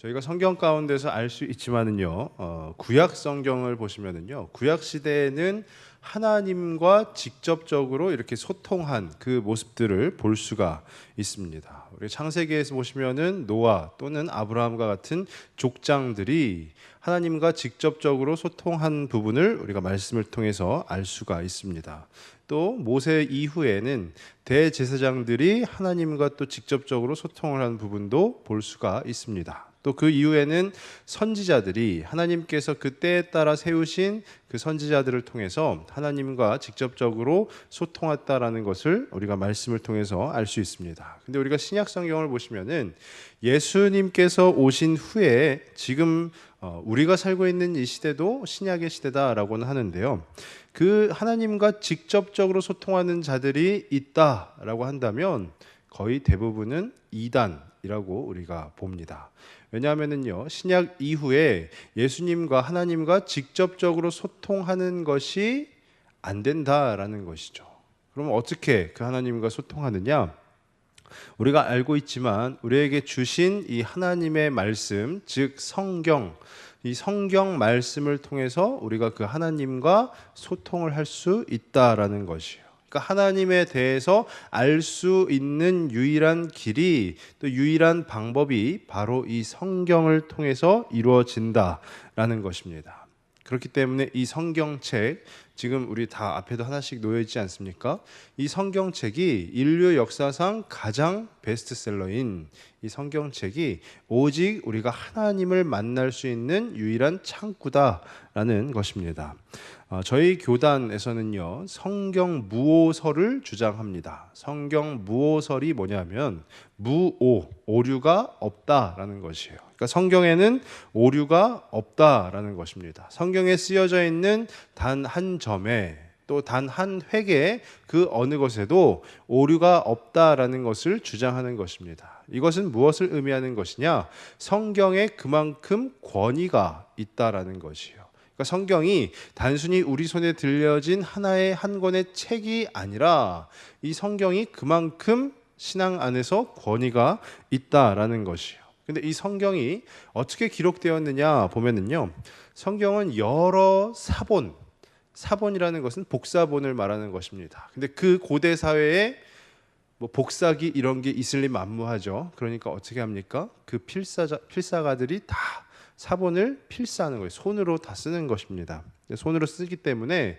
저희가 성경 가운데서 알 수 있지만은요, 구약 성경을 보시면은요, 구약 시대에는 하나님과 직접적으로 이렇게 소통한 그 모습들을 볼 수가 있습니다. 우리 창세기에서 보시면은 노아 또는 아브라함과 같은 족장들이 하나님과 직접적으로 소통한 부분을 우리가 말씀을 통해서 알 수가 있습니다. 또 모세 이후에는 대제사장들이 하나님과 또 직접적으로 소통을 한 부분도 볼 수가 있습니다. 또 그 이후에는 선지자들이 하나님께서 그 때에 따라 세우신 그 선지자들을 통해서 하나님과 직접적으로 소통했다라는 것을 우리가 말씀을 통해서 알 수 있습니다. 근데 우리가 신약 성경을 보시면은 예수님께서 오신 후에 지금 우리가 살고 있는 이 시대도 신약의 시대다라고는 하는데요. 그 하나님과 직접적으로 소통하는 자들이 있다라고 한다면 거의 대부분은 이단이라고 우리가 봅니다. 왜냐하면요, 신약 이후에 예수님과 하나님과 직접적으로 소통하는 것이 안 된다라는 것이죠. 그럼 어떻게 그 하나님과 소통하느냐? 우리가 알고 있지만 우리에게 주신 이 하나님의 말씀, 즉 성경, 이 성경 말씀을 통해서 우리가 그 하나님과 소통을 할 수 있다라는 것이에요. 그러니까 하나님에 대해서 알 수 있는 유일한 길이 또 유일한 방법이 바로 이 성경을 통해서 이루어진다라는 것입니다. 그렇기 때문에 이 성경책, 지금 우리 다 앞에도 하나씩 놓여 있지 않습니까? 이 성경책이 인류 역사상 가장 베스트셀러인 이 성경책이 오직 우리가 하나님을 만날 수 있는 유일한 창구다라는 것입니다. 저희 교단에서는요, 성경 무오설을 주장합니다. 성경 무오설이 뭐냐면 오류가 없다라는 것이에요. 그러니까 성경에는 오류가 없다라는 것입니다. 성경에 쓰여져 있는 단 한 점에 또 단 한 획에 그 어느 것에도 오류가 없다라는 것을 주장하는 것입니다. 이것은 무엇을 의미하는 것이냐? 성경에 그만큼 권위가 있다라는 것이에요. 그러니까 성경이 단순히 우리 손에 들려진 하나의 한 권의 책이 아니라 이 성경이 그만큼 신앙 안에서 권위가 있다라는 것이에요. 근데 이 성경이 어떻게 기록되었느냐 보면은요, 성경은 여러 사본이라는 것은 복사본을 말하는 것입니다. 근데 그 고대 사회에 뭐 복사기 이런 게 있을 리 만무하죠. 그러니까 어떻게 합니까? 그 필사가들이 다 사본을 필사하는 거예요. 손으로 다 쓰는 것입니다. 손으로 쓰기 때문에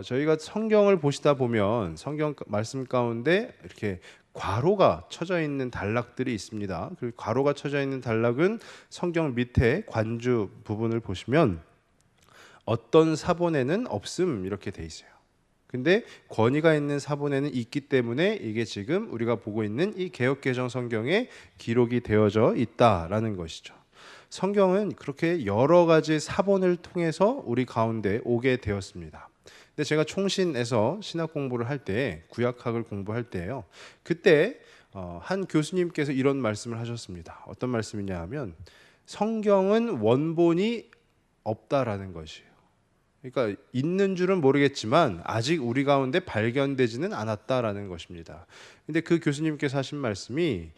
저희가 성경을 보시다 보면 성경 말씀 가운데 이렇게 괄호가 쳐져 있는 단락들이 있습니다. 그 괄호가 쳐져 있는 단락은 성경 밑에 관주 부분을 보시면 어떤 사본에는 없음 이렇게 돼 있어요. 근데 권위가 있는 사본에는 있기 때문에 이게 지금 우리가 보고 있는 이 개역개정 성경에 기록이 되어져 있다라는 것이죠. 성경은 그렇게 여러 가지 사본을 통해서 우리 가운데 오게 되었습니다. 근데 제가 총신에서 신학 공부를 할 때, 구약학을 공부할 때요, 그때 한 교수님께서 이런 말씀을 하셨습니다. 어떤 말씀이냐 하면 성경은 원본이 없다라는 것이에요. 그러니까 있는 줄은 모르겠지만 아직 우리 가운데 발견되지는 않았다라는 것입니다. 근데 그 교수님께서 하신 말씀이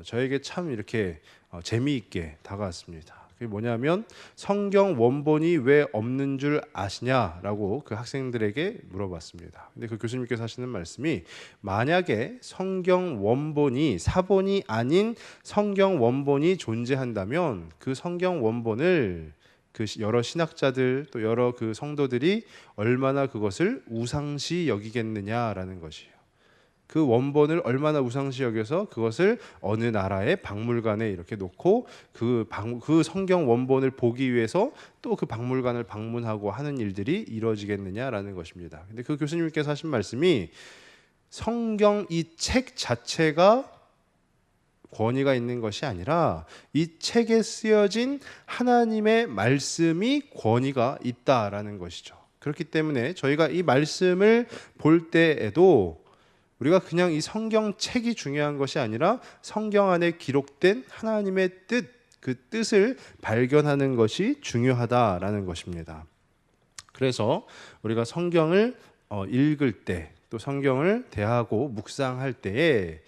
저에게 참 이렇게 재미있게 다가왔습니다. 그게 뭐냐면 성경 원본이 왜 없는 줄 아시냐라고 그 학생들에게 물어봤습니다. 근데 그 교수님께서 하시는 말씀이 만약에 성경 원본이 사본이 아닌 성경 원본이 존재한다면 그 성경 원본을 그 여러 신학자들 또 여러 그 성도들이 얼마나 그것을 우상시 여기겠느냐라는 것이에요. 그 원본을 얼마나 우상시 여겨서 그것을 어느 나라의 박물관에 이렇게 놓고 그 성경 원본을 보기 위해서 또 그 박물관을 방문하고 하는 일들이 이루어지겠느냐라는 것입니다. 근데 그 교수님께서 하신 말씀이 성경 이 책 자체가 권위가 있는 것이 아니라 이 책에 쓰여진 하나님의 말씀이 권위가 있다라는 것이죠. 그렇기 때문에 저희가 이 말씀을 볼 때에도 우리가 그냥 이 성경책이 중요한 것이 아니라 성경 안에 기록된 하나님의 뜻, 그 뜻을 발견하는 것이 중요하다라는 것입니다. 그래서 우리가 성경을 읽을 때, 또 성경을 대하고 묵상할 때에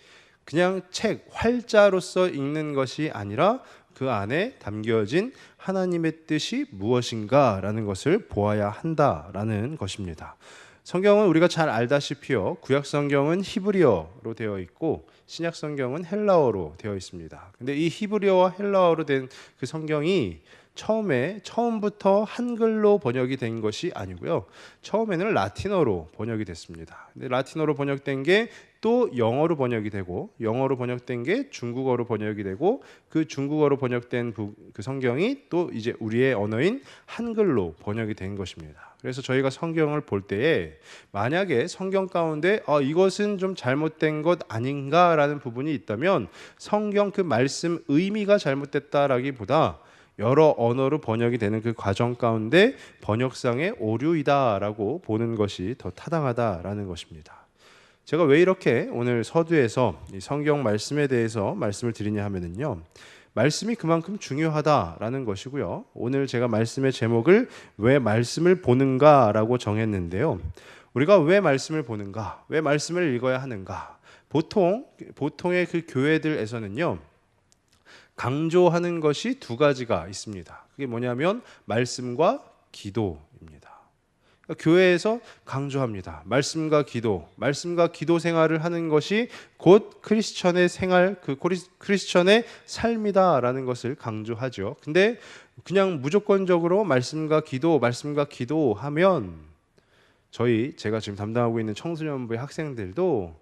그냥 책, 활자로서 읽는 것이 아니라 그 안에 담겨진 하나님의 뜻이 무엇인가라는 것을 보아야 한다라는 것입니다. 성경은 우리가 잘 알다시피요, 구약 성경은 히브리어로 되어 있고 신약 성경은 헬라어로 되어 있습니다. 근데 이 히브리어와 헬라어로 된 그 성경이 처음부터 한글로 번역이 된 것이 아니고요. 처음에는 라틴어로 번역이 됐습니다. 근데 라틴어로 번역된 게 또 영어로 번역이 되고, 영어로 번역된 게 중국어로 번역이 되고, 그 중국어로 번역된 그 성경이 또 이제 우리의 언어인 한글로 번역이 된 것입니다. 그래서 저희가 성경을 볼 때에 만약에 성경 가운데 이것은 좀 잘못된 것 아닌가라는 부분이 있다면 성경 그 말씀 의미가 잘못됐다라기보다 여러 언어로 번역이 되는 그 과정 가운데 번역상의 오류이다라고 보는 것이 더 타당하다라는 것입니다. 제가 왜 이렇게 오늘 서두에서 이 성경 말씀에 대해서 말씀을 드리냐 하면은요, 말씀이 그만큼 중요하다라는 것이고요. 오늘 제가 말씀의 제목을 왜 말씀을 보는가라고 정했는데요. 우리가 왜 말씀을 보는가, 왜 말씀을 읽어야 하는가? 보통의 그 교회들에서는요, 강조하는 것이 두 가지가 있습니다. 그게 뭐냐면 말씀과 기도입니다. 그러니까 교회에서 강조합니다. 말씀과 기도 생활을 하는 것이 곧 크리스천의 생활, 크리스천의 삶이다라는 것을 강조하죠. 근데 그냥 무조건적으로 말씀과 기도 하면 제가 지금 담당하고 있는 청소년부의 학생들도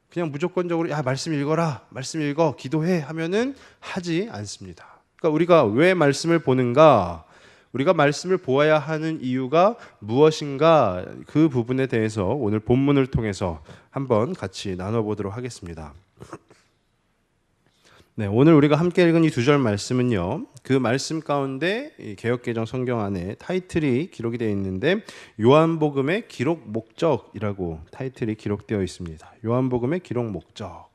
그냥 무조건적으로 말씀 읽어라, 말씀 읽어, 기도해 하면은 하지 않습니다. 그러니까 우리가 왜 말씀을 보는가, 우리가 말씀을 보아야 하는 이유가 무엇인가, 그 부분에 대해서 오늘 본문을 통해서 한번 같이 나눠보도록 하겠습니다. 네, 오늘 우리가 함께 읽은 이 두 절 말씀은요, 그 말씀 가운데 이 개역개정 성경 안에 타이틀이 기록이 되어 있는데 요한복음의 기록 목적이라고 타이틀이 기록되어 있습니다. 요한복음의 기록 목적.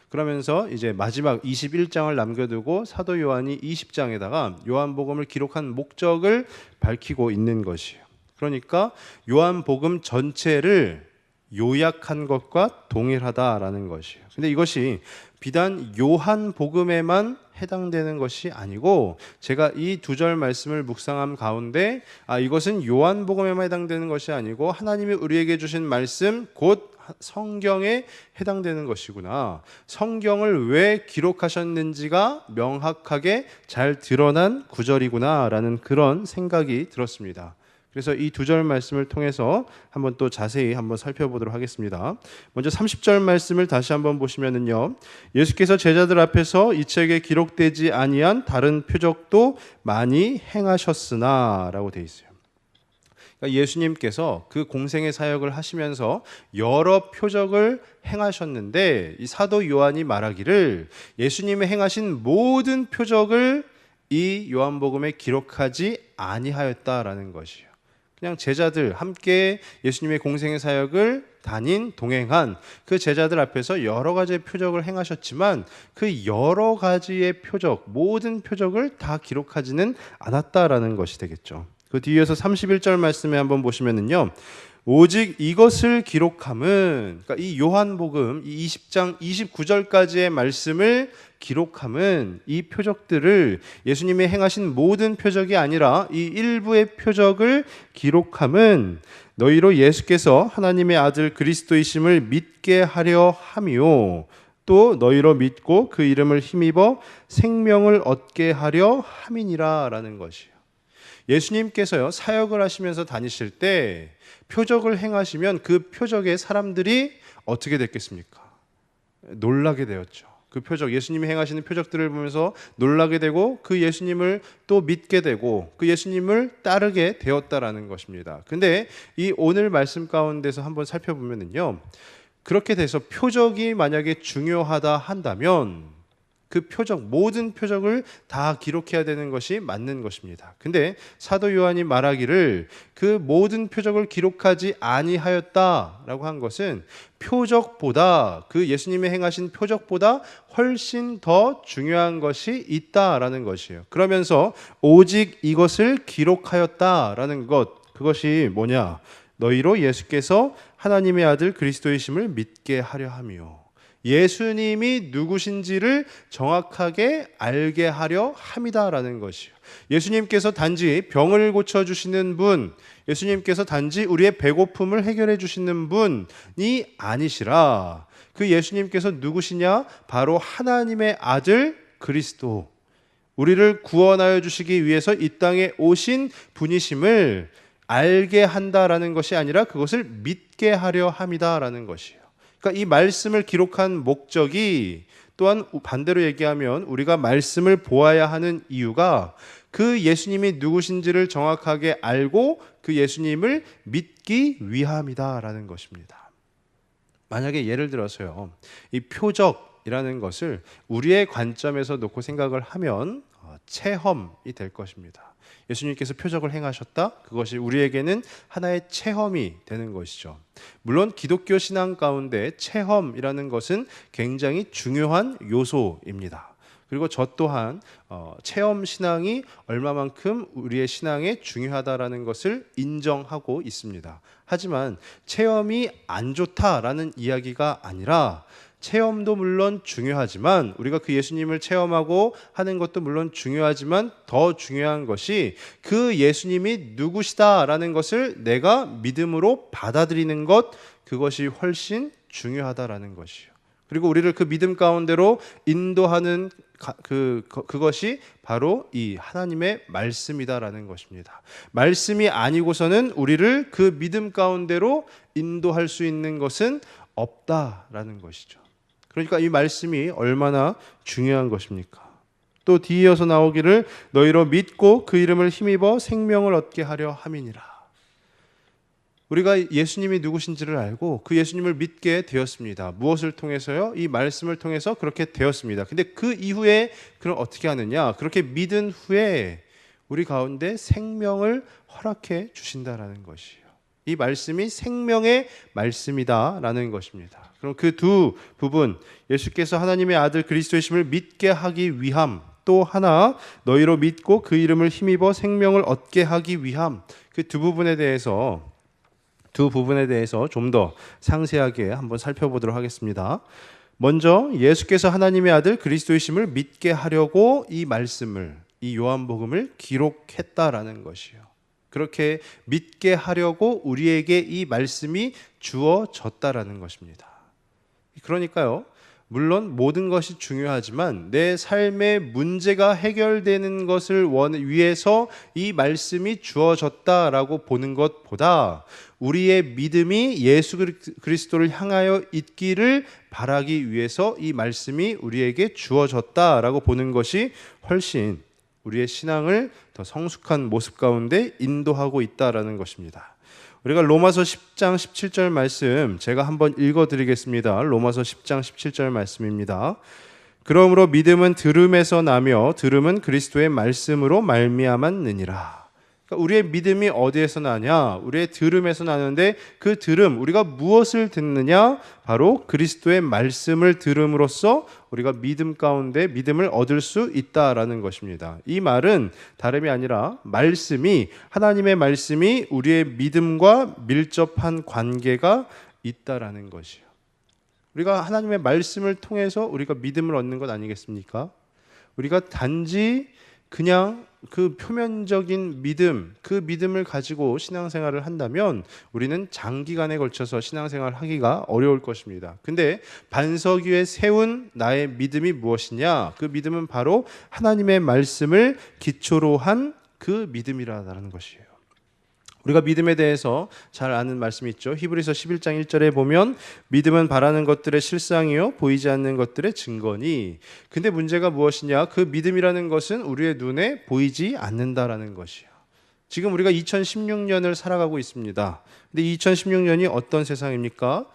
그러면서 이제 마지막 21장을 남겨두고 사도 요한이 20장에다가 요한복음을 기록한 목적을 밝히고 있는 것이에요. 그러니까 요한복음 전체를 요약한 것과 동일하다라는 것이에요. 근데 이것이 비단 요한복음에만 해당되는 것이 아니고, 제가 이 두 절 말씀을 묵상함 가운데 이것은 요한복음에만 해당되는 것이 아니고 하나님이 우리에게 주신 말씀 곧 성경에 해당되는 것이구나, 성경을 왜 기록하셨는지가 명확하게 잘 드러난 구절이구나 라는 그런 생각이 들었습니다. 그래서 이 두 절 말씀을 통해서 한번 또 자세히 한번 살펴보도록 하겠습니다. 먼저 30절 말씀을 다시 한번 보시면은요, 예수께서 제자들 앞에서 이 책에 기록되지 아니한 다른 표적도 많이 행하셨으나 라고 되어 있어요. 그러니까 예수님께서 그 공생의 사역을 하시면서 여러 표적을 행하셨는데, 이 사도 요한이 말하기를 예수님이 행하신 모든 표적을 이 요한복음에 기록하지 아니하였다라는 것이에요. 그냥 제자들 함께 예수님의 공생의 사역을 동행한 그 제자들 앞에서 여러 가지의 표적을 행하셨지만 그 여러 가지의 표적, 모든 표적을 다 기록하지는 않았다라는 것이 되겠죠. 그 뒤에서 31절 말씀에 한번 보시면은요, 오직 이것을 기록함은, 그러니까 이 요한복음 이 20장 29절까지의 말씀을 기록함은, 이 표적들을 예수님이 행하신 모든 표적이 아니라 이 일부의 표적을 기록함은 너희로 예수께서 하나님의 아들 그리스도이심을 믿게 하려 함이요, 또 너희로 믿고 그 이름을 힘입어 생명을 얻게 하려 함이니라 라는 것이에요. 예수님께서요, 사역을 하시면서 다니실 때 표적을 행하시면 그 표적에 사람들이 어떻게 됐겠습니까? 놀라게 되었죠. 그 표적, 예수님이 행하시는 표적들을 보면서 놀라게 되고 그 예수님을 또 믿게 되고 그 예수님을 따르게 되었다라는 것입니다. 근데 이 오늘 말씀 가운데서 한번 살펴보면은요, 그렇게 돼서 표적이 만약에 중요하다 한다면 그 표적, 모든 표적을 다 기록해야 되는 것이 맞는 것입니다. 근데 사도 요한이 말하기를 그 모든 표적을 기록하지 아니하였다라고 한 것은 표적보다, 그 예수님이 행하신 표적보다 훨씬 더 중요한 것이 있다라는 것이에요. 그러면서 오직 이것을 기록하였다라는 것, 그것이 뭐냐? 너희로 예수께서 하나님의 아들 그리스도이심을 믿게 하려 함이요. 예수님이 누구신지를 정확하게 알게 하려 함이다라는 것이요. 예수님께서 단지 병을 고쳐주시는 분, 예수님께서 단지 우리의 배고픔을 해결해 주시는 분이 아니시라. 그 예수님께서 누구시냐? 바로 하나님의 아들 그리스도, 우리를 구원하여 주시기 위해서 이 땅에 오신 분이심을 알게 한다라는 것이 아니라 그것을 믿게 하려 함이다라는 것이에요. 그러니까 이 말씀을 기록한 목적이, 또한 반대로 얘기하면 우리가 말씀을 보아야 하는 이유가 그 예수님이 누구신지를 정확하게 알고 그 예수님을 믿기 위함이다라는 것입니다. 만약에 예를 들어서요, 이 표적이라는 것을 우리의 관점에서 놓고 생각을 하면 체험이 될 것입니다. 예수님께서 표적을 행하셨다? 그것이 우리에게는 하나의 체험이 되는 것이죠. 물론 기독교 신앙 가운데 체험이라는 것은 굉장히 중요한 요소입니다. 그리고 저 또한 체험 신앙이 얼마만큼 우리의 신앙에 중요하다라는 것을 인정하고 있습니다. 하지만 체험이 안 좋다라는 이야기가 아니라, 체험도 물론 중요하지만, 우리가 그 예수님을 체험하고 하는 것도 물론 중요하지만, 더 중요한 것이 그 예수님이 누구시다라는 것을 내가 믿음으로 받아들이는 것, 그것이 훨씬 중요하다라는 것이요. 그리고 우리를 그 믿음 가운데로 인도하는 그것이 바로 이 하나님의 말씀이다라는 것입니다. 말씀이 아니고서는 우리를 그 믿음 가운데로 인도할 수 있는 것은 없다라는 것이죠. 그러니까 이 말씀이 얼마나 중요한 것입니까? 또 뒤이어서 나오기를 너희로 믿고 그 이름을 힘입어 생명을 얻게 하려 함이니라. 우리가 예수님이 누구신지를 알고 그 예수님을 믿게 되었습니다. 무엇을 통해서요? 이 말씀을 통해서 그렇게 되었습니다. 근데 그 이후에 그럼 어떻게 하느냐? 그렇게 믿은 후에 우리 가운데 생명을 허락해 주신다라는 것이에요. 이 말씀이 생명의 말씀이다라는 것입니다. 그럼 그 두 부분, 예수께서 하나님의 아들 그리스도이심을 믿게 하기 위함, 또 하나 너희로 믿고 그 이름을 힘입어 생명을 얻게 하기 위함, 그 두 부분에 대해서 좀 더 상세하게 한번 살펴보도록 하겠습니다. 먼저 예수께서 하나님의 아들 그리스도이심을 믿게 하려고 이 말씀을, 이 요한복음을 기록했다라는 것이요. 그렇게 믿게 하려고 우리에게 이 말씀이 주어졌다라는 것입니다. 그러니까요, 물론 모든 것이 중요하지만 내 삶의 문제가 해결되는 것을 위해서 이 말씀이 주어졌다라고 보는 것보다 우리의 믿음이 예수 그리스도를 향하여 있기를 바라기 위해서 이 말씀이 우리에게 주어졌다라고 보는 것이 훨씬 우리의 신앙을 더 성숙한 모습 가운데 인도하고 있다라는 것입니다. 우리가 로마서 10장 17절 말씀 제가 한번 읽어드리겠습니다. 로마서 10장 17절 말씀입니다. 그러므로 믿음은 들음에서 나며 들음은 그리스도의 말씀으로 말미암았느니라. 그러니까 우리의 믿음이 어디에서 나냐? 우리의 들음에서 나는데, 그 들음, 우리가 무엇을 듣느냐? 바로 그리스도의 말씀을 들음으로써 우리가 믿음 가운데 믿음을 얻을 수 있다라는 것입니다. 이 말은 다름이 아니라 하나님의 말씀이 우리의 믿음과 밀접한 관계가 있다라는 것이요. 우리가 하나님의 말씀을 통해서 우리가 믿음을 얻는 것 아니겠습니까? 우리가 단지 그냥 그 표면적인 믿음, 그 믿음을 가지고 신앙생활을 한다면 우리는 장기간에 걸쳐서 신앙생활을 하기가 어려울 것입니다. 근데 반석 위에 세운 나의 믿음이 무엇이냐? 그 믿음은 바로 하나님의 말씀을 기초로 한 그 믿음이라는 것이에요. 우리가 믿음에 대해서 잘 아는 말씀이 있죠. 히브리서 11장 1절에 보면 믿음은 바라는 것들의 실상이요 보이지 않는 것들의 증거니. 근데 문제가 무엇이냐? 그 믿음이라는 것은 우리의 눈에 보이지 않는다라는 것이에요. 지금 우리가 2016년을 살아가고 있습니다. 근데 2016년이 어떤 세상입니까?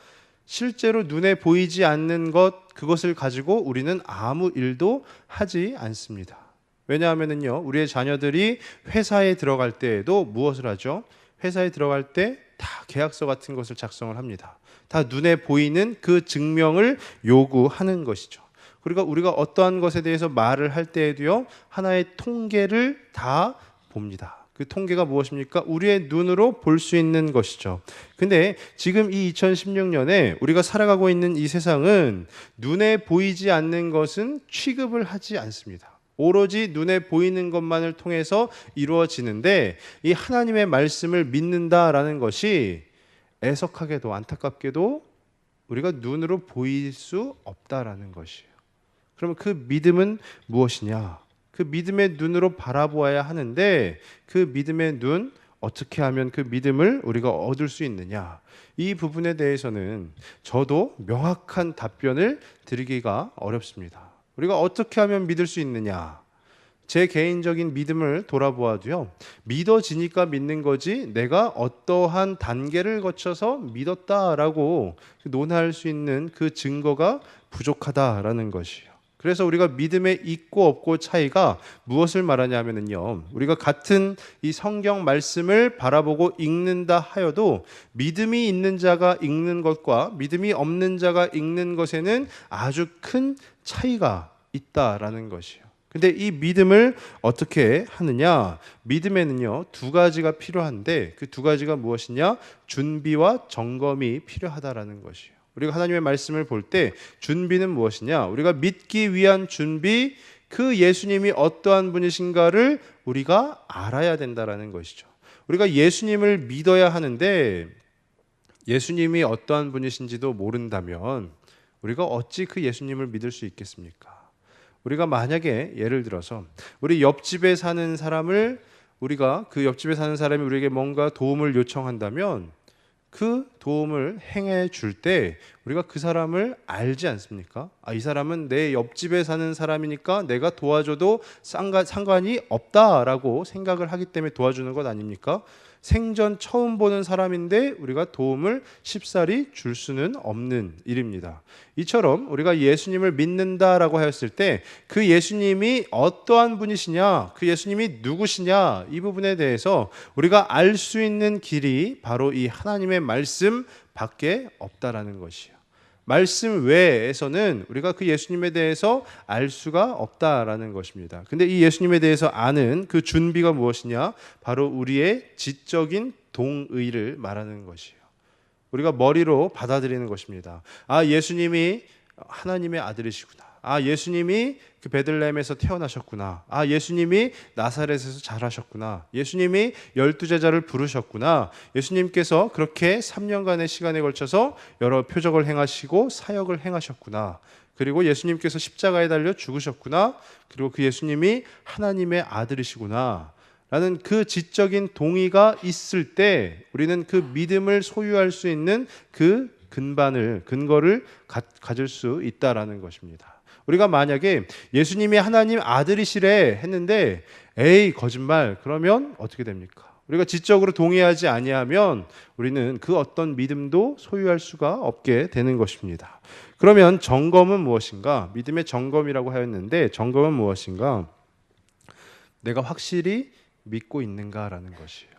실제로 눈에 보이지 않는 것, 그것을 가지고 우리는 아무 일도 하지 않습니다. 왜냐하면요, 우리의 자녀들이 회사에 들어갈 때에도 무엇을 하죠? 회사에 들어갈 때 다 계약서 같은 것을 작성을 합니다. 다 눈에 보이는 그 증명을 요구하는 것이죠. 그리고 우리가 어떠한 것에 대해서 말을 할 때에도요, 하나의 통계를 다 봅니다. 그 통계가 무엇입니까? 우리의 눈으로 볼 수 있는 것이죠. 근데 지금 이 2016년에 우리가 살아가고 있는 이 세상은 눈에 보이지 않는 것은 취급을 하지 않습니다. 오로지 눈에 보이는 것만을 통해서 이루어지는데, 이 하나님의 말씀을 믿는다라는 것이 애석하게도 안타깝게도 우리가 눈으로 보일 수 없다라는 것이에요. 그러면 그 믿음은 무엇이냐? 그 믿음의 눈으로 바라보아야 하는데, 그 믿음의 눈, 어떻게 하면 그 믿음을 우리가 얻을 수 있느냐? 이 부분에 대해서는 저도 명확한 답변을 드리기가 어렵습니다. 우리가 어떻게 하면 믿을 수 있느냐? 제 개인적인 믿음을 돌아보아도요, 믿어지니까 믿는 거지 내가 어떠한 단계를 거쳐서 믿었다라고 논할 수 있는 그 증거가 부족하다라는 것이에요. 그래서 우리가 믿음의 있고 없고 차이가 무엇을 말하냐면요, 우리가 같은 이 성경 말씀을 바라보고 읽는다 하여도 믿음이 있는 자가 읽는 것과 믿음이 없는 자가 읽는 것에는 아주 큰 차이가 있다라는 것이에요. 근데 이 믿음을 어떻게 하느냐? 믿음에는요, 두 가지가 필요한데, 그 두 가지가 무엇이냐? 준비와 점검이 필요하다라는 것이에요. 우리가 하나님의 말씀을 볼 때 준비는 무엇이냐? 우리가 믿기 위한 준비, 그 예수님이 어떠한 분이신가를 우리가 알아야 된다라는 것이죠. 우리가 예수님을 믿어야 하는데 예수님이 어떠한 분이신지도 모른다면 우리가 어찌 그 예수님을 믿을 수 있겠습니까? 우리가 만약에 예를 들어서 우리 옆집에 사는 사람을, 우리가 그 옆집에 사는 사람이 우리에게 뭔가 도움을 요청한다면 그 도움을 행해 줄 때 우리가 그 사람을 알지 않습니까? 이 사람은 내 옆집에 사는 사람이니까 내가 도와줘도 상관이 없다라고 생각을 하기 때문에 도와주는 것 아닙니까? 생전 처음 보는 사람인데 우리가 도움을 쉽사리 줄 수는 없는 일입니다. 이처럼 우리가 예수님을 믿는다라고 하였을 때 그 예수님이 어떠한 분이시냐, 그 예수님이 누구시냐, 이 부분에 대해서 우리가 알 수 있는 길이 바로 이 하나님의 말씀 밖에 없다라는 것이에요. 말씀 외에서는 우리가 그 예수님에 대해서 알 수가 없다라는 것입니다. 근데 이 예수님에 대해서 아는 그 준비가 무엇이냐? 바로 우리의 지적인 동의를 말하는 것이에요. 우리가 머리로 받아들이는 것입니다. 예수님이 하나님의 아들이시구나. 예수님이 그 베들레헴에서 태어나셨구나. 예수님이 나사렛에서 자라셨구나. 예수님이 12제자를 부르셨구나. 예수님께서 그렇게 3년간의 시간에 걸쳐서 여러 표적을 행하시고 사역을 행하셨구나. 그리고 예수님께서 십자가에 달려 죽으셨구나. 그리고 그 예수님이 하나님의 아들이시구나 라는 그 지적인 동의가 있을 때 우리는 그 믿음을 소유할 수 있는 그 근거를 가질 수 있다라는 것입니다. 우리가 만약에 예수님이 하나님 아들이시래 했는데 에이 거짓말, 그러면 어떻게 됩니까? 우리가 지적으로 동의하지 아니하면 우리는 그 어떤 믿음도 소유할 수가 없게 되는 것입니다. 그러면 점검은 무엇인가? 믿음의 점검이라고 하였는데 점검은 무엇인가? 내가 확실히 믿고 있는가라는 것이에요.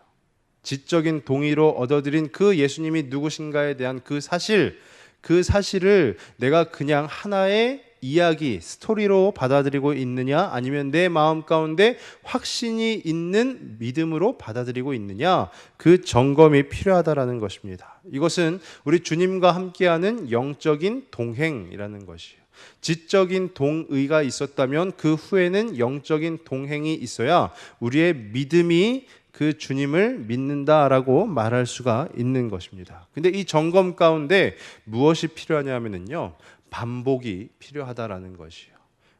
지적인 동의로 얻어들인 그 예수님이 누구신가에 대한 그 사실을 내가 그냥 하나의 이야기, 스토리로 받아들이고 있느냐, 아니면 내 마음 가운데 확신이 있는 믿음으로 받아들이고 있느냐, 그 점검이 필요하다라는 것입니다. 이것은 우리 주님과 함께하는 영적인 동행이라는 것이에요. 지적인 동의가 있었다면 그 후에는 영적인 동행이 있어야 우리의 믿음이 그 주님을 믿는다라고 말할 수가 있는 것입니다. 근데 이 점검 가운데 무엇이 필요하냐면요, 반복이 필요하다라는 것이에요.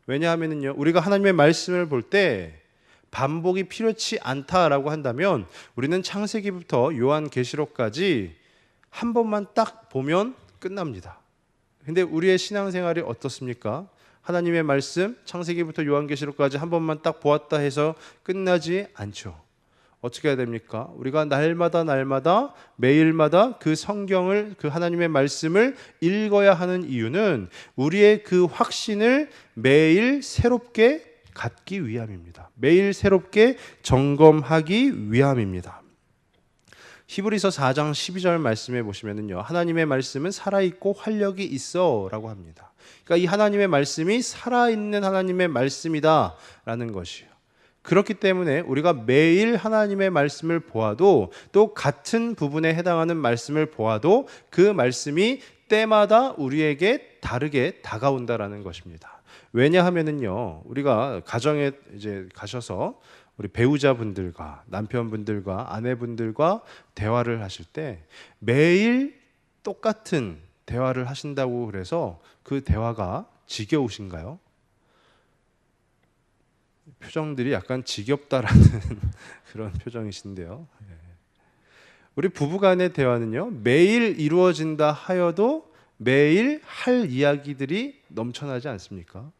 왜냐하면요, 우리가 하나님의 말씀을 볼 때 반복이 필요치 않다라고 한다면 우리는 창세기부터 요한계시록까지 한 번만 딱 보면 끝납니다. 근데 우리의 신앙생활이 어떻습니까? 하나님의 말씀 창세기부터 요한계시록까지 한 번만 딱 보았다 해서 끝나지 않죠. 어떻게 해야 됩니까? 우리가 날마다 매일마다 그 성경을, 그 하나님의 말씀을 읽어야 하는 이유는 우리의 그 확신을 매일 새롭게 갖기 위함입니다. 매일 새롭게 점검하기 위함입니다. 히브리서 4장 12절 말씀에 보시면은요, 하나님의 말씀은 살아있고 활력이 있어 라고 합니다. 그러니까 이 하나님의 말씀이 살아있는 하나님의 말씀이다 라는 것이에요. 그렇기 때문에 우리가 매일 하나님의 말씀을 보아도, 또 같은 부분에 해당하는 말씀을 보아도 그 말씀이 때마다 우리에게 다르게 다가온다라는 것입니다. 왜냐하면은요, 우리가 가정에 이제 가셔서 우리 배우자분들과 남편분들과 아내분들과 대화를 하실 때 매일 똑같은 대화를 하신다고 그래서 그 대화가 지겨우신가요? 표정들이 약간 지겹다라는 그런 표정이신데요. 우리 부부간의 대화는요, 매일 이루어진다 하여도 매일 할 이야기들이 넘쳐나지 않습니까?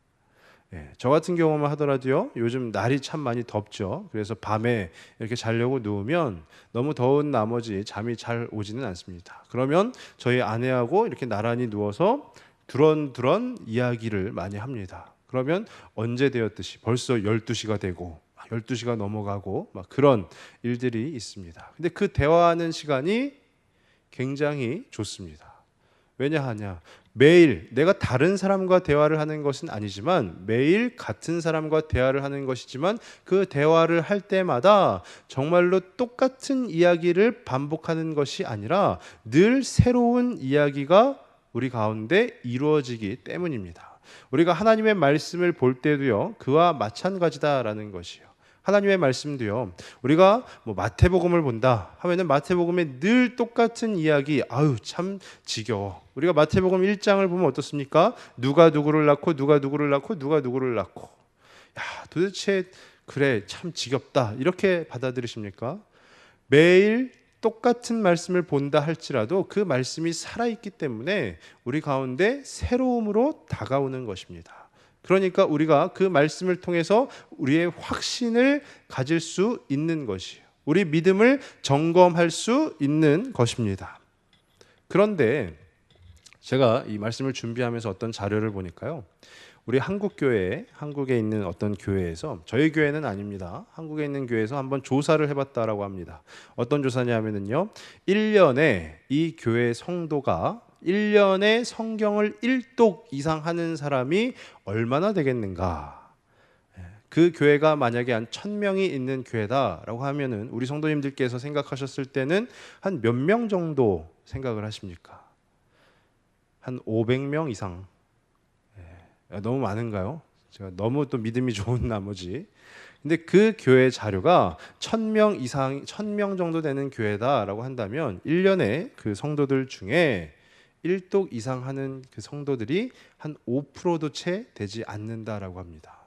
저 같은 경우만 하더라도요, 요즘 날이 참 많이 덥죠. 그래서 밤에 이렇게 자려고 누우면 너무 더운 나머지 잠이 잘 오지는 않습니다. 그러면 저희 아내하고 이렇게 나란히 누워서 두런두런 이야기를 많이 합니다. 그러면 언제 되었듯이 벌써 12시가 되고 12시가 넘어가고 막 그런 일들이 있습니다. 근데 그 대화하는 시간이 굉장히 좋습니다. 왜냐하냐? 매일 내가 다른 사람과 대화를 하는 것은 아니지만 매일 같은 사람과 대화를 하는 것이지만 그 대화를 할 때마다 정말로 똑같은 이야기를 반복하는 것이 아니라 늘 새로운 이야기가 우리 가운데 이루어지기 때문입니다. 우리가 하나님의 말씀을 볼 때도요, 그와 마찬가지다라는 것이요. 하나님의 말씀도요, 우리가 뭐 마태복음을 본다 하면은 마태복음에 늘 똑같은 이야기, 아유 참 지겨워. 우리가 마태복음 1장을 보면 어떻습니까? 누가 누구를 낳고 누가 누구를 낳고 누가 누구를 낳고, 야 도대체 그래 참 지겹다 이렇게 받아들이십니까? 매일 똑같은 말씀을 본다 할지라도 그 말씀이 살아있기 때문에 우리 가운데 새로움으로 다가오는 것입니다. 그러니까 우리가 그 말씀을 통해서 우리의 확신을 가질 수 있는 것이에요. 우리 믿음을 점검할 수 있는 것입니다. 그런데 제가 이 말씀을 준비하면서 어떤 자료를 보니까요, 우리 한국교회, 한국에 있는 어떤 교회에서, 저희 교회는 아닙니다, 한국에 있는 교회에서 한번 조사를 해봤다라고 합니다. 어떤 조사냐면요, 1년에 이 교회 성도가 1년에 성경을 1독 이상 하는 사람이 얼마나 되겠는가? 그 교회가 만약에 한 1000명이 있는 교회다라고 하면은 우리 성도님들께서 생각하셨을 때는 한 몇 명 정도 생각을 하십니까? 한 500명 이상. 너무 많은가요? 제가 너무 또 믿음이 좋은 나머지. 근데 그 교회 자료가 1000명 이상, 1000명 정도 되는 교회다라고 한다면 1년에 그 성도들 중에 1독 이상 하는 그 성도들이 한 5%도 채 되지 않는다라고 합니다.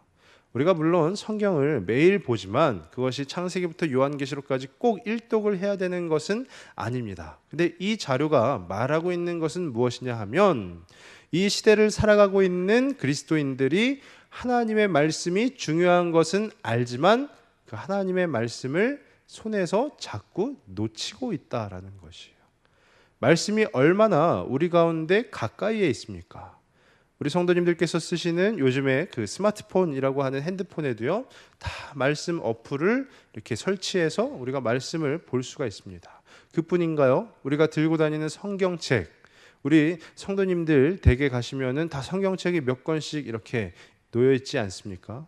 우리가 물론 성경을 매일 보지만 그것이 창세기부터 요한계시록까지 꼭 1독을 해야 되는 것은 아닙니다. 근데 이 자료가 말하고 있는 것은 무엇이냐 하면, 이 시대를 살아가고 있는 그리스도인들이 하나님의 말씀이 중요한 것은 알지만 그 하나님의 말씀을 손에서 자꾸 놓치고 있다라는 것이에요. 말씀이 얼마나 우리 가운데 가까이에 있습니까? 우리 성도님들께서 쓰시는 요즘에 그 스마트폰이라고 하는 핸드폰에도요, 다 말씀 어플을 이렇게 설치해서 우리가 말씀을 볼 수가 있습니다. 그뿐인가요? 우리가 들고 다니는 성경책, 우리 성도님들 댁에 가시면은 다 성경책이 몇 권씩 이렇게 놓여 있지 않습니까?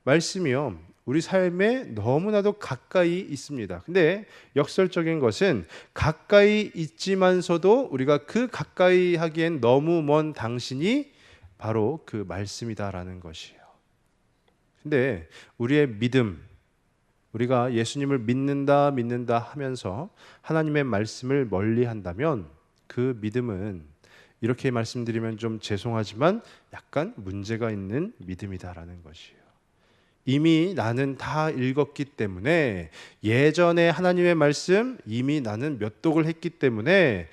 말씀이요, 우리 삶에 너무나도 가까이 있습니다. 근데 역설적인 것은 가까이 있지만서도 우리가 그 가까이 하기엔 너무 먼 당신이 바로 그 말씀이다라는 것이에요. 근데 우리의 믿음, 우리가 예수님을 믿는다 하면서 하나님의 말씀을 멀리 한다면 그 믿음은, 이렇게 말씀드리면 좀 죄송하지만 약간 문제가 있는 믿음이다라는 것이에요. 이미 나는 다 읽었기 때문에, 예전에 하나님의 말씀 이미 나는 몇 독을 했기 때문에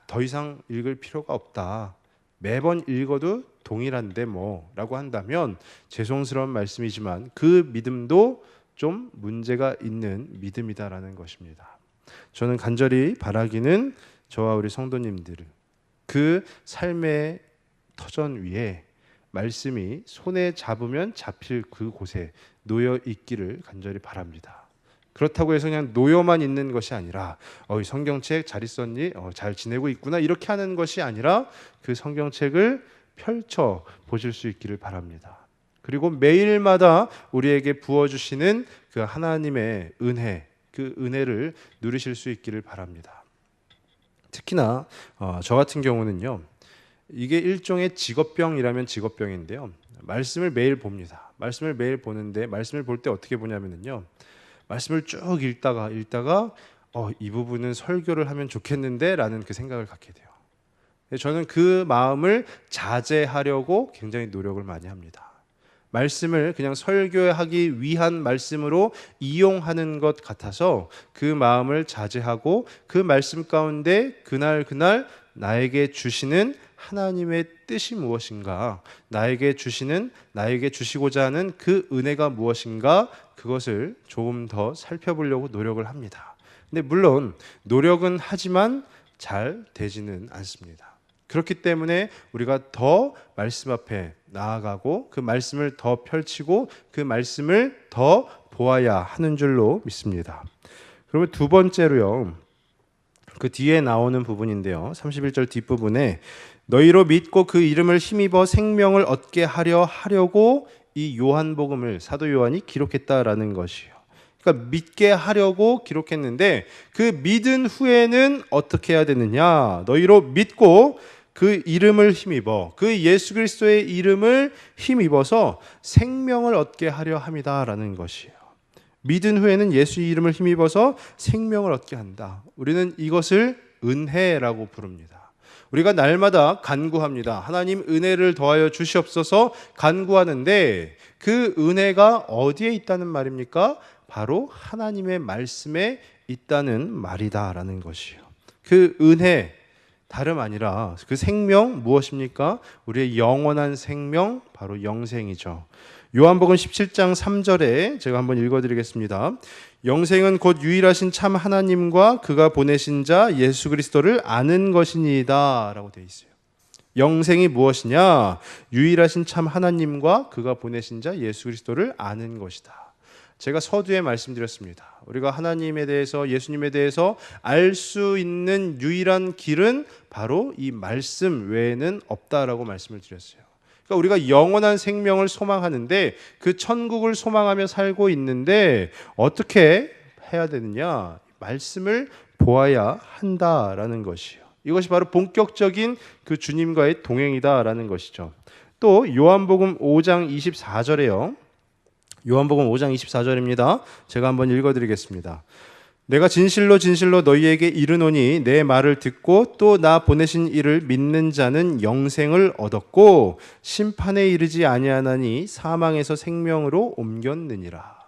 더 이상 읽을 필요가 없다, 매번 읽어도 동일한데 뭐 라고 한다면 죄송스러운 말씀이지만 그 믿음도 좀 문제가 있는 믿음이다라는 것입니다. 저는 간절히 바라기는 저와 우리 성도님들, 그 삶의 터전 위에 말씀이 손에 잡으면 잡힐 그곳에 놓여 있기를 간절히 바랍니다. 그렇다고 해서 그냥 놓여만 있는 것이 아니라 이 성경책 잘 있었니? 잘 지내고 있구나 이렇게 하는 것이 아니라 그 성경책을 펼쳐 보실 수 있기를 바랍니다. 그리고 매일마다 우리에게 부어주시는 그 하나님의 은혜, 그 은혜를 누리실 수 있기를 바랍니다. 특히나 저 같은 경우는요, 이게 일종의 직업병이라면 직업병인데요, 말씀을 매일 봅니다. 말씀을 매일 보는데, 말씀을 볼 때 어떻게 보냐면요, 말씀을 쭉 읽다가 이 부분은 설교를 하면 좋겠는데 라는 그 생각을 갖게 돼요. 저는 그 마음을 자제하려고 굉장히 노력을 많이 합니다. 말씀을 그냥 설교하기 위한 말씀으로 이용하는 것 같아서 그 마음을 자제하고, 그 말씀 가운데 그날 나에게 주시는 하나님의 뜻이 무엇인가, 나에게 주시고자 하는 그 은혜가 무엇인가, 그것을 조금 더 살펴보려고 노력을 합니다. 근데 물론 노력은 하지만 잘 되지는 않습니다. 그렇기 때문에 우리가 더 말씀 앞에 나아가고 그 말씀을 더 펼치고 그 말씀을 더 보아야 하는 줄로 믿습니다. 그러면 두 번째로요, 그 뒤에 나오는 부분인데요, 31절 뒷부분에 너희로 믿고 그 이름을 힘입어 생명을 얻게 하려고 이 요한복음을 사도 요한이 기록했다라는 것이에요. 그러니까 믿게 하려고 기록했는데, 그 믿은 후에는 어떻게 해야 되느냐? 너희로 믿고 그 이름을 힘입어, 그 예수 그리스도의 이름을 힘입어서 생명을 얻게 하려 함이다라는 것이에요. 믿은 후에는 예수 이름을 힘입어서 생명을 얻게 한다. 우리는 이것을 은혜라고 부릅니다. 우리가 날마다 간구합니다. 하나님 은혜를 더하여 주시옵소서 간구하는데, 그 은혜가 어디에 있다는 말입니까? 바로 하나님의 말씀에 있다는 말이다라는 것이요. 그 은혜 다름 아니라 그 생명 무엇입니까? 우리의 영원한 생명, 바로 영생이죠. 요한복음 17장 3절에 제가 한번 읽어드리겠습니다. 영생은 곧 유일하신 참 하나님과 그가 보내신 자 예수 그리스도를 아는 것이니이다 라고 되어 있어요. 영생이 무엇이냐? 유일하신 참 하나님과 그가 보내신 자 예수 그리스도를 아는 것이다. 제가 서두에 말씀드렸습니다. 우리가 하나님에 대해서, 예수님에 대해서 알 수 있는 유일한 길은 바로 이 말씀 외에는 없다라고 말씀을 드렸어요. 그러니까 우리가 영원한 생명을 소망하는데, 그 천국을 소망하며 살고 있는데 어떻게 해야 되느냐? 말씀을 보아야 한다라는 것이요. 이것이 바로 본격적인 그 주님과의 동행이다라는 것이죠. 또 요한복음 5장 24절에요. 요한복음 5장 24절입니다. 제가 한번 읽어드리겠습니다. 내가 진실로 너희에게 이르노니 내 말을 듣고 또 나 보내신 이를 믿는 자는 영생을 얻었고 심판에 이르지 아니하나니 사망에서 생명으로 옮겼느니라.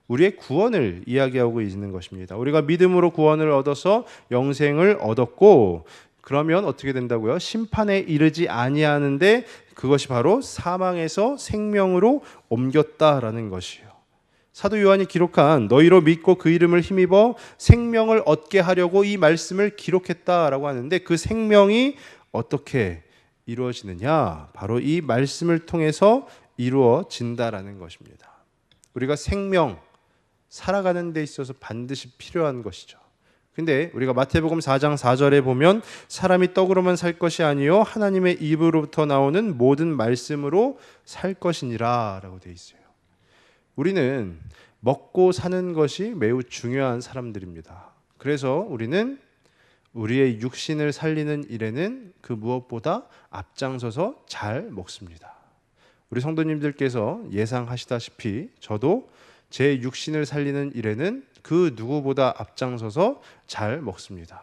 우리의 구원을 이야기하고 있는 것입니다. 우리가 믿음으로 구원을 얻어서 영생을 얻었고, 그러면 어떻게 된다고요? 심판에 이르지 아니하는데 그것이 바로 사망에서 생명으로 옮겼다라는 것이에요. 사도 요한이 기록한 너희로 믿고 그 이름을 힘입어 생명을 얻게 하려고 이 말씀을 기록했다라고 하는데, 그 생명이 어떻게 이루어지느냐? 바로 이 말씀을 통해서 이루어진다라는 것입니다. 우리가 생명, 살아가는 데 있어서 반드시 필요한 것이죠. 근데 우리가 마태복음 4장 4절에 보면 사람이 떡으로만 살 것이 아니요 하나님의 입으로부터 나오는 모든 말씀으로 살 것이니라 라고 되어 있어요. 우리는 먹고 사는 것이 매우 중요한 사람들입니다. 그래서 우리는 우리의 육신을 살리는 일에는 그 무엇보다 앞장서서 잘 먹습니다. 우리 성도님들께서 예상하시다시피 저도 제 육신을 살리는 일에는 그 누구보다 앞장서서 잘 먹습니다.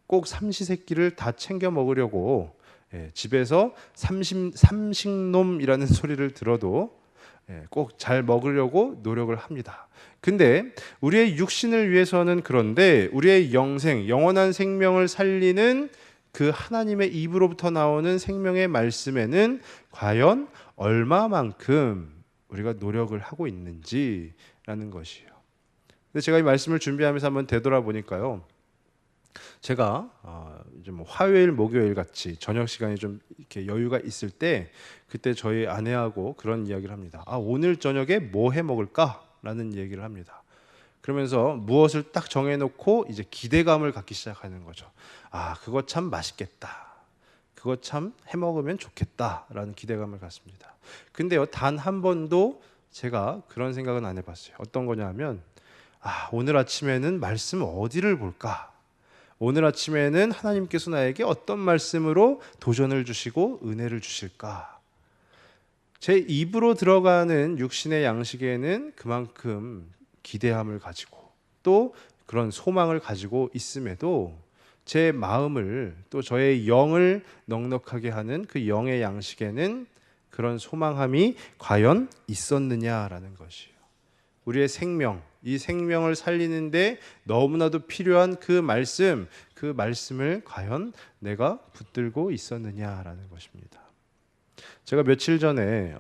꼭 삼시세끼를 다 챙겨 먹으려고 집에서 삼식놈이라는 소리를 들어도 꼭 잘 먹으려고 노력을 합니다. 근데 우리의 육신을 위해서는 그런데 우리의 영생, 영원한 생명을 살리는 그 하나님의 입으로부터 나오는 생명의 말씀에는 과연 얼마만큼 우리가 노력을 하고 있는지라는 것이에요. 근데 제가 이 말씀을 준비하면서 한번 되돌아보니까요, 제가 좀 화요일, 목요일 같이 저녁 시간이 좀 이렇게 여유가 있을 때 그때 저희 아내하고 그런 이야기를 합니다. 오늘 저녁에 뭐 해 먹을까라는 얘기를 합니다. 그러면서 무엇을 딱 정해놓고 이제 기대감을 갖기 시작하는 거죠. 그거 참 맛있겠다. 그거 참 해먹으면 좋겠다라는 기대감을 갖습니다. 근데요, 단 한 번도 제가 그런 생각은 안 해봤어요. 어떤 거냐면 오늘 아침에는 말씀 어디를 볼까? 오늘 아침에는 하나님께서 나에게 어떤 말씀으로 도전을 주시고 은혜를 주실까? 제 입으로 들어가는 육신의 양식에는 그만큼 기대함을 가지고 또 그런 소망을 가지고 있음에도 제 마음을 또 저의 영을 넉넉하게 하는 그 영의 양식에는 그런 소망함이 과연 있었느냐라는 것이에요. 우리의 생명, 이 생명을 살리는데 너무나도 필요한 그 말씀을 과연 내가 붙들고 있었느냐라는 것입니다. 제가 며칠 전에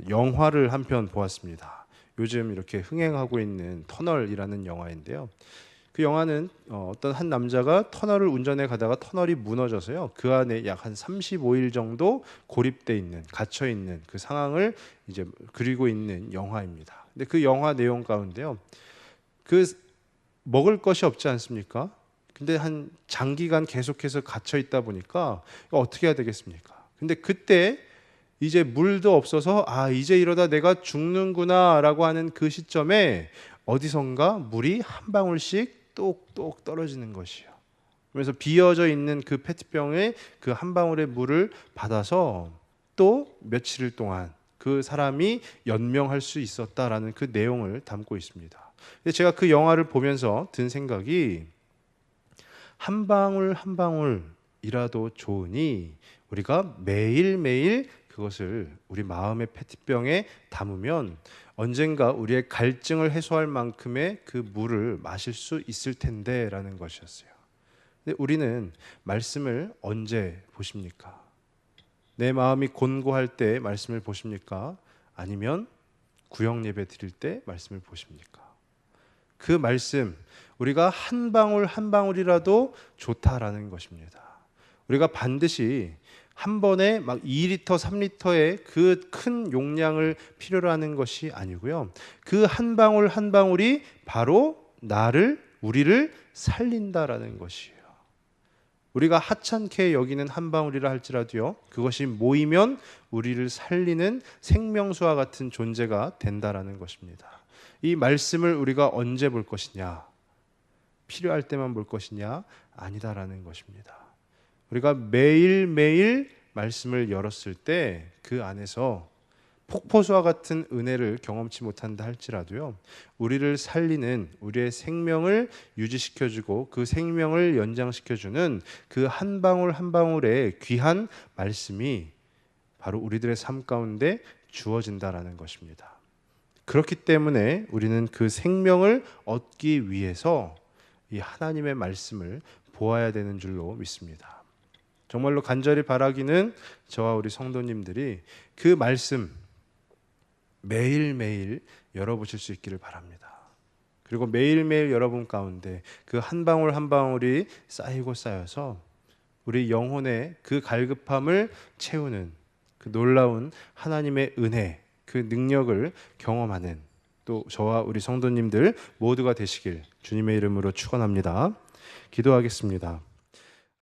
영화를 한 편 보았습니다. 요즘 이렇게 흥행하고 있는 터널이라는 영화인데요. 그 영화는 어떤 한 남자가 터널을 운전해 가다가 터널이 무너져서요. 그 안에 약 한 35일 정도 고립돼 있는, 갇혀 있는 그 상황을 이제 그리고 있는 영화입니다. 근데 그 영화 내용 가운데요. 그 먹을 것이 없지 않습니까? 근데 한 장기간 계속해서 갇혀 있다 보니까 어떻게 해야 되겠습니까? 근데 그때 이제 물도 없어서 이제 이러다 내가 죽는구나라고 하는 그 시점에 어디선가 물이 한 방울씩 똑똑 떨어지는 것이요. 그래서 비어져 있는 그 페트병에 그 한 방울의 물을 받아서 또 며칠 동안 그 사람이 연명할 수 있었다라는 그 내용을 담고 있습니다. 제가 그 영화를 보면서 든 생각이 한 방울 한 방울이라도 좋으니 우리가 매일매일 그것을 우리 마음의 페트병에 담으면 언젠가 우리의 갈증을 해소할 만큼의 그 물을 마실 수 있을 텐데 라는 것이었어요. 근데 우리는 말씀을 언제 보십니까? 내 마음이 곤고할 때 말씀을 보십니까? 아니면 구역 예배 드릴 때 말씀을 보십니까? 그 말씀, 우리가 한 방울 한 방울이라도 좋다라는 것입니다. 우리가 반드시 한 번에 막 2리터, 3리터의 그 큰 용량을 필요로 하는 것이 아니고요. 그 한 방울 한 방울이 바로 우리를 살린다라는 것이에요. 우리가 하찮게 여기는 한 방울이라 할지라도요. 그것이 모이면 우리를 살리는 생명수와 같은 존재가 된다라는 것입니다. 이 말씀을 우리가 언제 볼 것이냐? 필요할 때만 볼 것이냐? 아니다라는 것입니다. 우리가 매일매일 말씀을 열었을 때 그 안에서 폭포수와 같은 은혜를 경험치 못한다 할지라도요. 우리를 살리는 우리의 생명을 유지시켜주고 그 생명을 연장시켜주는 그 한 방울 한 방울의 귀한 말씀이 바로 우리들의 삶 가운데 주어진다라는 것입니다. 그렇기 때문에 우리는 그 생명을 얻기 위해서 이 하나님의 말씀을 보아야 되는 줄로 믿습니다. 정말로 간절히 바라기는 저와 우리 성도님들이 그 말씀 매일매일 열어보실 수 있기를 바랍니다. 그리고 매일매일 여러분 가운데 그 한 방울 한 방울이 쌓이고 쌓여서 우리 영혼의 그 갈급함을 채우는 그 놀라운 하나님의 은혜, 그 능력을 경험하는 또 저와 우리 성도님들 모두가 되시길 주님의 이름으로 축원합니다. 기도하겠습니다.